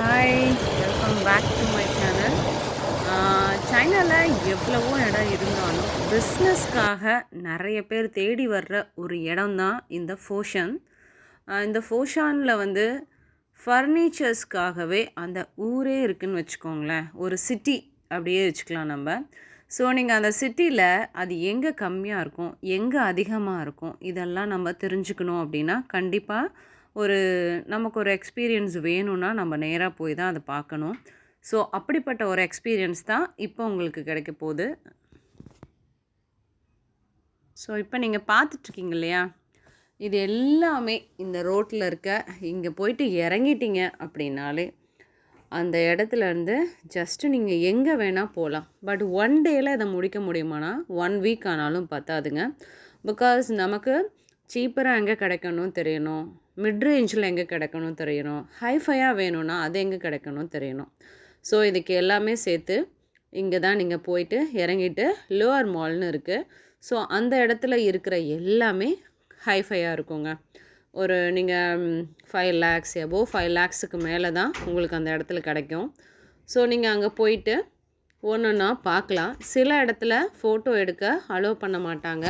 Hi, welcome back to my channel. சைனாவில் எவ்வளவோ இடம் இருந்தாலும் பிஸ்னஸ்க்காக நிறைய பேர் தேடி வர்ற ஒரு இடம் தான் இந்த ஃபோஷன். இந்த ஃபோஷானில் வந்து ஃபர்னிச்சர்ஸ்க்காகவே அந்த ஊரே இருக்குதுன்னு வச்சுக்கோங்களேன். ஒரு சிட்டி அப்படியே வச்சுக்கலாம் நம்ம. ஸோ நீங்கள் அந்த சிட்டியில் அது எங்கே கம்மியாக இருக்கும், எங்கே அதிகமாக இருக்கும், இதெல்லாம் நம்ம தெரிஞ்சுக்கணும் அப்படின்னா கண்டிப்பாக நமக்கு ஒரு எக்ஸ்பீரியன்ஸ் வேணும்னா நம்ம நேராக போய் தான் அதை பார்க்கணும். ஸோ அப்படிப்பட்ட ஒரு எக்ஸ்பீரியன்ஸ் தான் இப்போ உங்களுக்கு கிடைக்க போகுது. ஸோ இப்போ நீங்கள் பார்த்துட்ருக்கீங்க இல்லையா, இது எல்லாமே இந்த ரோட்டில் இருக்க, இங்கே போயிட்டு இறங்கிட்டீங்க அப்படின்னாலே அந்த இடத்துலேருந்து ஜஸ்ட்டு நீங்கள் எங்கே வேணால் போகலாம். பட் ஒன் டேயில் இதை முடிக்க முடியுமானா 1 வீக் ஆனாலும் பத்தாதுங்க. பிகாஸ் நமக்கு சீப்பராக எங்கே கிடைக்கணும் தெரியணும், மிட் ரேஞ்சில் எங்கே கிடைக்கணும் தெரியணும், ஹைஃபையாக வேணும்னா அது எங்கே கிடைக்கணும் தெரியணும். ஸோ இதுக்கு எல்லாமே சேர்த்து இங்கே தான் நீங்கள் போயிட்டு இறங்கிட்டு லோவர் மால்னு இருக்குது. ஸோ அந்த இடத்துல இருக்கிற எல்லாமே ஹைஃபையாக இருக்குங்க. நீங்கள் 5 lakhs above 5 lakhsக்கு மேலே தான் உங்களுக்கு அந்த இடத்துல கிடைக்கும். ஸோ நீங்கள் அங்கே போயிட்டு ஒன்றுன்னா பார்க்கலாம். சில இடத்துல ஃபோட்டோ எடுக்க அலோவ் பண்ண மாட்டாங்க,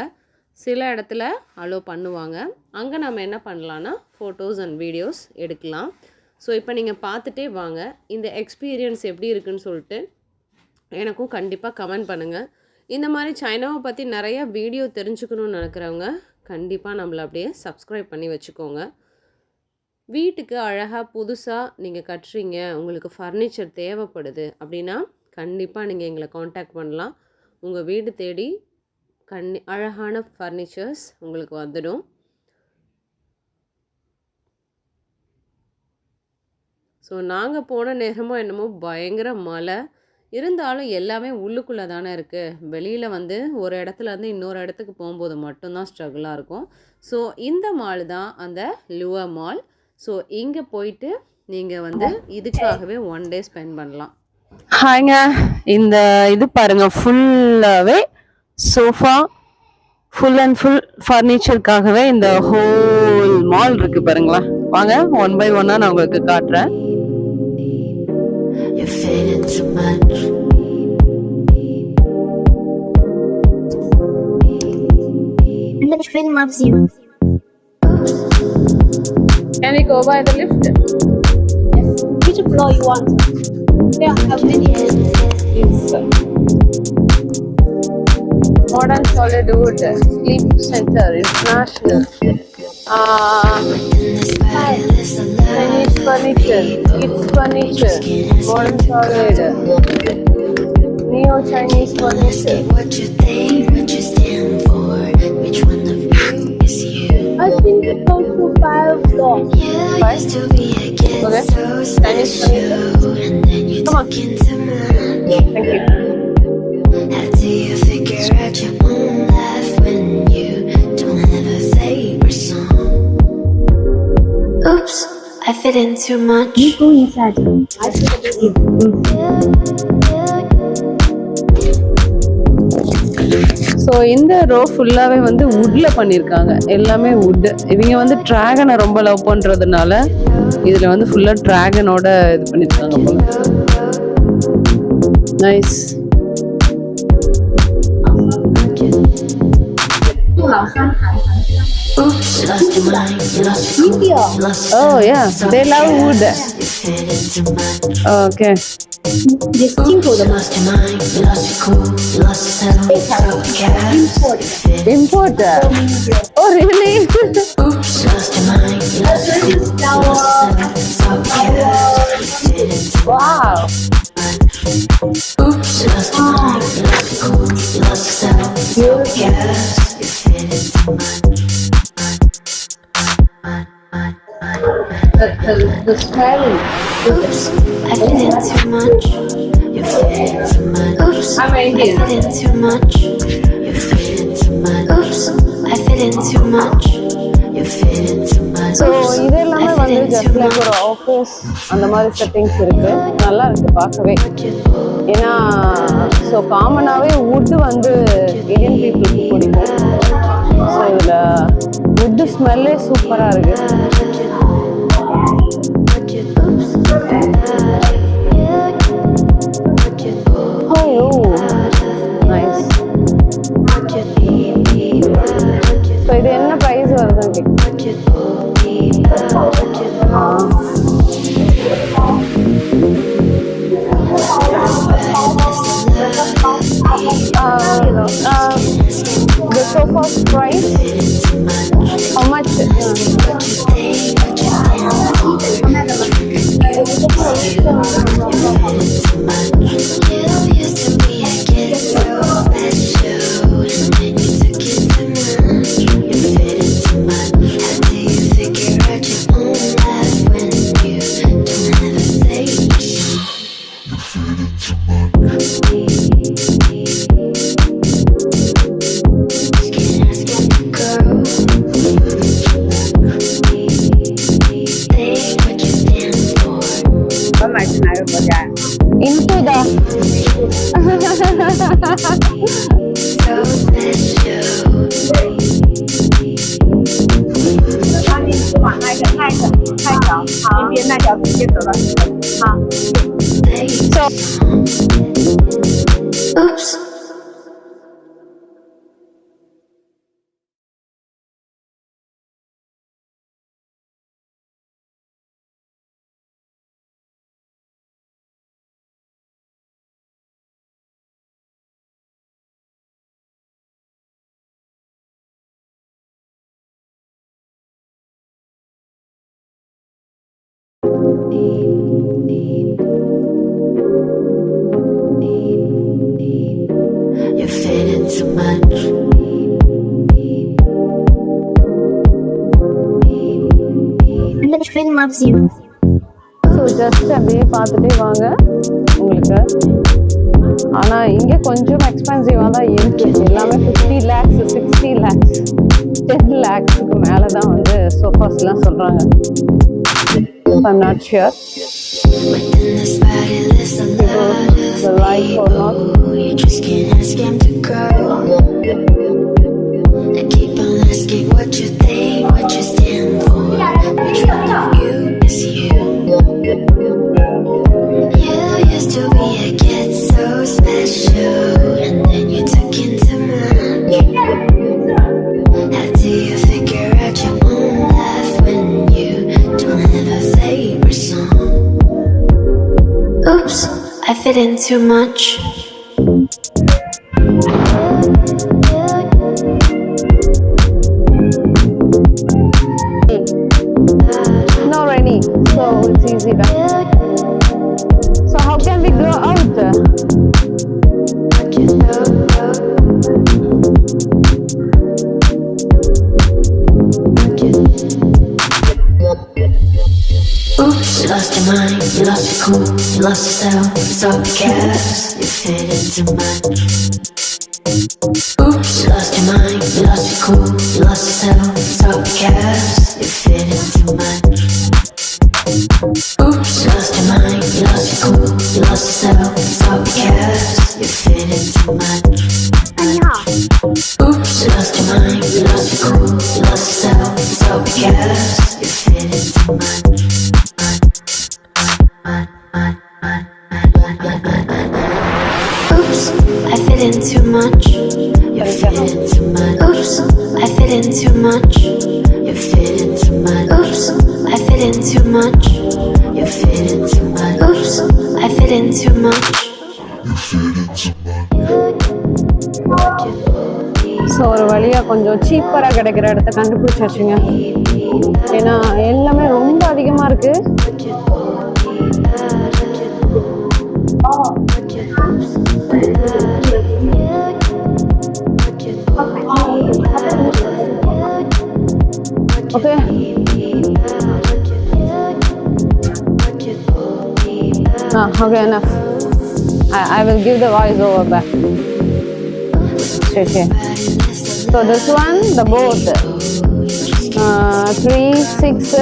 சில இடத்துல அலோவ் பண்ணுவாங்க. அங்கே நம்ம என்ன பண்ணலான்னா ஃபோட்டோஸ் அண்ட் வீடியோஸ் எடுக்கலாம். ஸோ இப்போ நீங்கள் பார்த்துட்டே வாங்க, இந்த எக்ஸ்பீரியன்ஸ் எப்படி இருக்குன்னு சொல்லிட்டு எனக்கும் கண்டிப்பாக கமெண்ட் பண்ணுங்கள். இந்த மாதிரி சைனாவை பற்றி நிறையா வீடியோ தெரிஞ்சுக்கணுன்னு நினைக்கிறவங்க கண்டிப்பாக நம்மளை அப்படியே சப்ஸ்கிரைப் பண்ணி வச்சுக்கோங்க. வீட்டுக்கு அழகாக புதுசாக நீங்கள் கட்டுறீங்க, உங்களுக்கு ஃபர்னிச்சர் தேவைப்படுது அப்படின்னா கண்டிப்பாக நீங்கள் எங்களை காண்டாக்ட் பண்ணலாம். உங்கள் வீடு தேடி அழகான ஃபர்னிச்சர்ஸ் உங்களுக்கு வந்துடும். ஸோ நாங்கள் போன நேரமோ என்னமோ பயங்கர மழை இருந்தாலும் எல்லாமே உள்ளுக்குள்ளே தானே இருக்குது. வெளியில் வந்து ஒரு இடத்துலேருந்து இன்னொரு இடத்துக்கு போகும்போது மட்டும்தான் ஸ்ட்ரகிளாக இருக்கும். ஸோ இந்த மால் தான் அந்த லுவா மால். ஸோ இங்கே போயிட்டு நீங்கள் வந்து இதுக்காகவே 1 day ஸ்பெண்ட் பண்ணலாம். ஹாய்ங்க, இந்த இது பாருங்கள், ஃபுல்லாகவே சோஃபா, ஃபுல் அண்ட் ஃபுல் ஃபர்னிச்சருக்காகவே இந்த ஹோல் மால் இருக்குது பாருங்களா. வாங்க 1 by 1 நான் உங்களுக்கு காட்டுறேன். You're feeling too much. And the train loves you. Can we go by the lift? Yes. Which floor you want? Yeah, how many? It's Modern Solid Wood Sleep Center International. Chinese furniture, kids furniture, modern solid, neo Chinese furniture. What you think, what you stand for, which one of you is you? I think it goes to 5 floors. Yeah, used to be a kid, Okay. so Chinese special, and then you Come on. took into mine. Thank you. How do you figure out your own life when you don't have a favorite song? Oops, I fit in too much. You go inside. I fit in. So இந்த row ஃபுல்லாகவே வந்து வுட்டில் பண்ணியிருக்காங்க, எல்லாமே wood. இவங்க வந்து ட்ராகனை ரொம்ப love பண்ணுறதுனால இதில் வந்து ஃபுல்லாக ட்ராகனோட இது பண்ணியிருக்காங்க போல. Nice. Oops, you lost your mind, you lost your cool, you lost your Oh yeah, they love wood. you fit in too much. Okay. Oops, you lost your mind, you lost your cool, you lost yourself. Outcast, Importer. Oh really? oops, you lost your mind, you lost your cool, you lost yourself. Outcast, you fit in too Wow. much. Oops, you lost your mind, you lost your cool, you lost yourself. Outcast, you fit in too much. The styling. Oops, I fit in too much. You fit in too much. Oops, I'm I Indian. fit in too much. You fit in too much. Oops, I fit in too much. You fit in too much. So இது எல்லாமே வந்து just like ஒரு office அந்த மாதிரி settings இருக்குது. நல்லா இருக்குது பார்க்கவே. ஏன்னா ஸோ காமனாகவே வுட்டு வந்து இந்தியன் பீப்புளுக்கு பிடிக்கும். ஸோ இதில் வுட்டு ஸ்மெல்லே சூப்பராக இருக்குது. into the Oops. You're fading too much. The train loves you. So just அப்படியே பார்த்துட்டே வாங்க உங்களுக்கு. ஆனால் இங்கே கொஞ்சம் எக்ஸ்பென்சிவாக தான் இருக்குது. எல்லாமே 50 lakhs 60 lakhs 10 lakhsக்கு மேலே தான் வந்து சோஃபாஸ்லாம் சொல்கிறாங்க. I'm not sure the right or not. You just can't ask him to go. I keep on asking what you think, what you stand for. Which one of you is you? You used to be a kid so special, and then you took into much. How do you figure out your own life when you don't have a favorite song? Oops, I fit in too much. No rainy, so it's easy now. So how can we go out? Oops, you lost your mind, you lost your cool, you lost yourself, it's all because you fit in too much. Oops, you lost your mind, you lost your cool, you lost yourself, it's all because you fit in too much. Oops, you lost your mind, you lost your cool, you lost yourself, it's all because you fit in too much. Oops, you lost your mind, you lost your cool, you lost yourself, it's all because you fit in too much. Oops, I fit in too much. You fit in too much. Oops, I fit in too much. You fit in too much. Oops, I fit in too much. You fit in too much. Oops, I fit in too much. So ஒரு வழியாக கொஞ்சம் சீப்பராக கிடைக்கிற இடத்த கண்டுபிடிச்சாச்சுங்க. ஏன்னா எல்லாமே ரொம்ப அதிகமாக இருக்குது. Okay. Okay, enough. I will give the voice over back. Okay. So this one, the boat. 3, 6.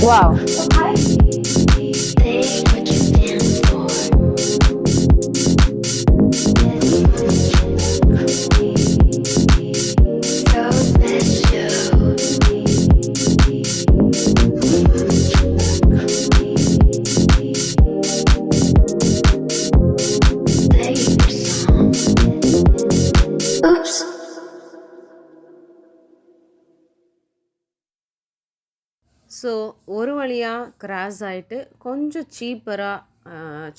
Wow. Oops. So ஒரு வழியாக கிராஸ் ஆகிட்டு கொஞ்சம்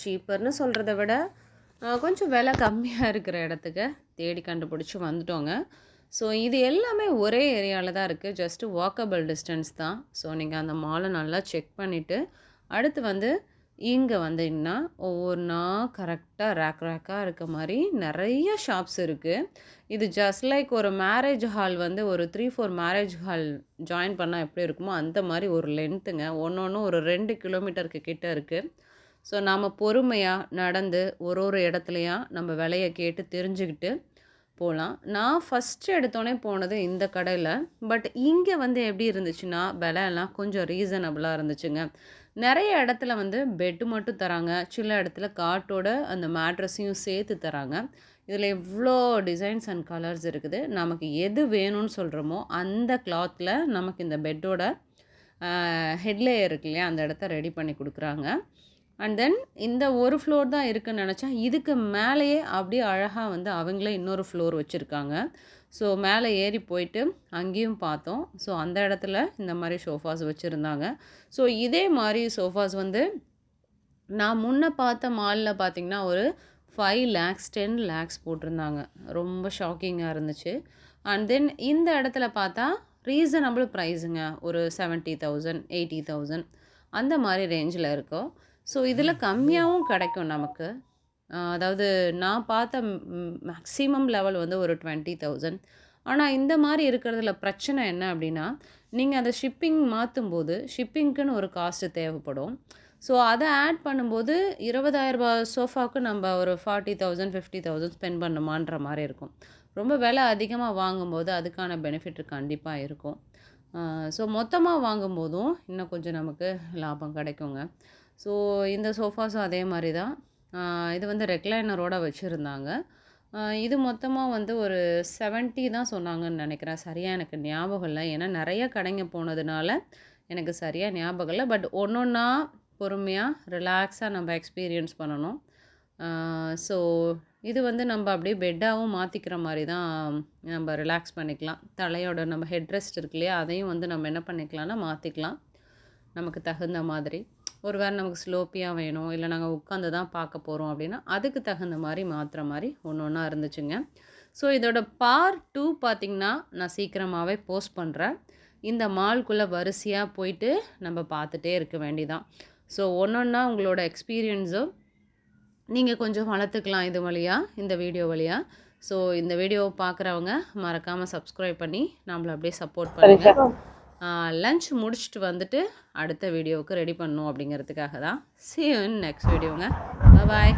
சீப்பர்னு சொல்கிறத விட கொஞ்சம் விலை கம்மியாக இருக்கிற இடத்துக்கு தேடி கண்டுபிடிச்சி வந்துட்டோங்க. ஸோ இது எல்லாமே ஒரே ஏரியாவில் தான் இருக்குது. ஜஸ்ட்டு வாக்கபிள் டிஸ்டன்ஸ் தான். ஸோ நீங்கள் அந்த மாலை நல்லா செக் பண்ணிவிட்டு அடுத்து வந்து இங்கே வந்தீங்கன்னா ஒவ்வொன்றா கரெக்டாக ரேக்காக இருக்க மாதிரி நிறைய ஷாப்ஸ் இருக்குது. இது ஜஸ்ட் லைக் ஒரு மேரேஜ் ஹால் வந்து ஒரு 3-4 மேரேஜ் ஹால் ஜாயின் பண்ணால் எப்படி இருக்குமோ அந்த மாதிரி ஒரு லென்த்துங்க. ஒன்று ஒரு 2 கிலோமீட்டருக்கு கிட்ட இருக்குது. ஸோ நாம் பொறுமையாக நடந்து ஒரு இடத்துலையா நம்ம விலையை கேட்டு தெரிஞ்சுக்கிட்டு போகலாம். நான் ஃபஸ்ட்டு எடுத்தோடனே போனது இந்த கடையில். பட் இங்கே வந்து எப்படி இருந்துச்சுன்னா விலையெல்லாம் கொஞ்சம் ரீசனபிளாக இருந்துச்சுங்க. நிறைய இடத்துல வந்து பெட்டு மட்டும் தராங்க, சில இடத்துல காட்டோட அந்த மேட்ரஸையும் சேர்த்து தராங்க. இதில் எவ்வளோ டிசைன்ஸ் அண்ட் கலர்ஸ் இருக்குது. நமக்கு எது வேணும்னு சொல்கிறோமோ அந்த கிளாத்தில் நமக்கு இந்த பெட்டோட ஹெட் லேயர் இருக்கு இல்லையா, அந்த இடத்த ரெடி பண்ணி கொடுக்குறாங்க. அண்ட் தென் இந்த ஒரு ஃப்ளோர் தான் இருக்குன்னு நினச்சேன். இதுக்கு மேலேயே அப்படியே அழகாக வந்து அவங்களே இன்னொரு ஃப்ளோர் வச்சுருக்காங்க. ஸோ மேலே ஏறி போயிட்டு அங்கேயும் பார்த்தோம். ஸோ அந்த இடத்துல இந்த மாதிரி சோஃபாஸ் வச்சுருந்தாங்க. ஸோ இதே மாதிரி சோஃபாஸ் வந்து நான் முன்ன பார்த்த மாலில் பார்த்திங்கன்னா ஒரு 5 lakhs 10 lakhs போட்டிருந்தாங்க. ரொம்ப ஷாக்கிங்காக இருந்துச்சு. அண்ட் தென் இந்த இடத்துல பார்த்தா ரீசனபிள் ப்ரைஸுங்க. ஒரு 70,000 80,000 அந்த மாதிரி ரேஞ்சில் இருக்கும். ஸோ இதில் கம்மியாகவும் கிடைக்கும் நமக்கு. அதாவது நான் பார்த்த மேக்ஸிமம் லெவல் வந்து ஒரு 20,000. ஆனால் இந்த மாதிரி இருக்கிறதுல பிரச்சனை என்ன அப்படின்னா, நீங்கள் அந்த ஷிப்பிங் மாற்றும்போது ஷிப்பிங்க்குன்னு ஒரு காஸ்ட்டு தேவைப்படும். ஸோ அதை ஆட் பண்ணும்போது 20,000 ரூபாய் சோஃபாவுக்கு நம்ம ஒரு 40,000 50,000 ஸ்பெண்ட் பண்ணுமான்ற மாதிரி இருக்கும். ரொம்ப விலை அதிகமாக வாங்கும்போது அதுக்கான பெனிஃபிட் கண்டிப்பாக இருக்கும். ஸோ மொத்தமாக வாங்கும்போதும் இன்னும் கொஞ்சம் நமக்கு லாபம் கிடைக்குங்க. ஸோ இந்த சோஃபாஸும் அதே மாதிரி தான். இது வந்து ரெக்லைனரோட வச்சுருந்தாங்க. இது மொத்தமாக வந்து ஒரு 70 தான் சொன்னாங்கன்னு நினைக்கிறேன். சரியாக எனக்கு ஞாபகம் இல்லை. ஏன்னா நிறைய கடைங்க போனதுனால எனக்கு சரியாக ஞாபகம் இல்லை. பட் ஒன்றா பொறுமையாக ரிலாக்ஸாக நம்ம எக்ஸ்பீரியன்ஸ் பண்ணணும். ஸோ இது வந்து நம்ம அப்படியே பெட்டாகவும் மாற்றிக்கிற மாதிரி தான் நம்ம ரிலாக்ஸ் பண்ணிக்கலாம். தலையோட நம்ம ஹெட் ரெஸ்ட் இருக்கு இல்லையா, அதையும் வந்து நம்ம என்ன பண்ணிக்கலாம்னா மாற்றிக்கலாம் நமக்கு தகுந்த மாதிரி. ஒரு வேளை நமக்கு ஸ்லோப்பியாக வேணும், இல்லை நாங்கள் உட்காந்து தான் பார்க்க போகிறோம் அப்படின்னா அதுக்கு தகுந்த மாதிரி மாற்றுற மாதிரி ஒன்றா இருந்துச்சுங்க. ஸோ இதோட பார்ட் 2 பார்த்திங்கன்னா நான் சீக்கிரமாகவே போஸ்ட் பண்ணுறேன். இந்த மால்குள்ளே வரிசையாக போயிட்டு நம்ம பார்த்துட்டே இருக்க வேண்டிதான். ஸோ ஒன்றா உங்களோட எக்ஸ்பீரியன்ஸும் நீங்கள் கொஞ்சம் வளர்த்துக்கலாம் இது வழியாக, இந்த வீடியோ வழியாக. ஸோ இந்த வீடியோவை பார்க்குறவங்க மறக்காமல் சப்ஸ்கிரைப் பண்ணி நம்மளை அப்படியே சப்போர்ட் பண்ணுங்கள். லன்ச் முடிச்சுட்டு வந்துட்டு அடுத்த வீடியோவுக்கு ரெடி பண்ணணும் அப்படிங்கிறதுக்காக தான். See you in next வீடியோங்க. Bye bye.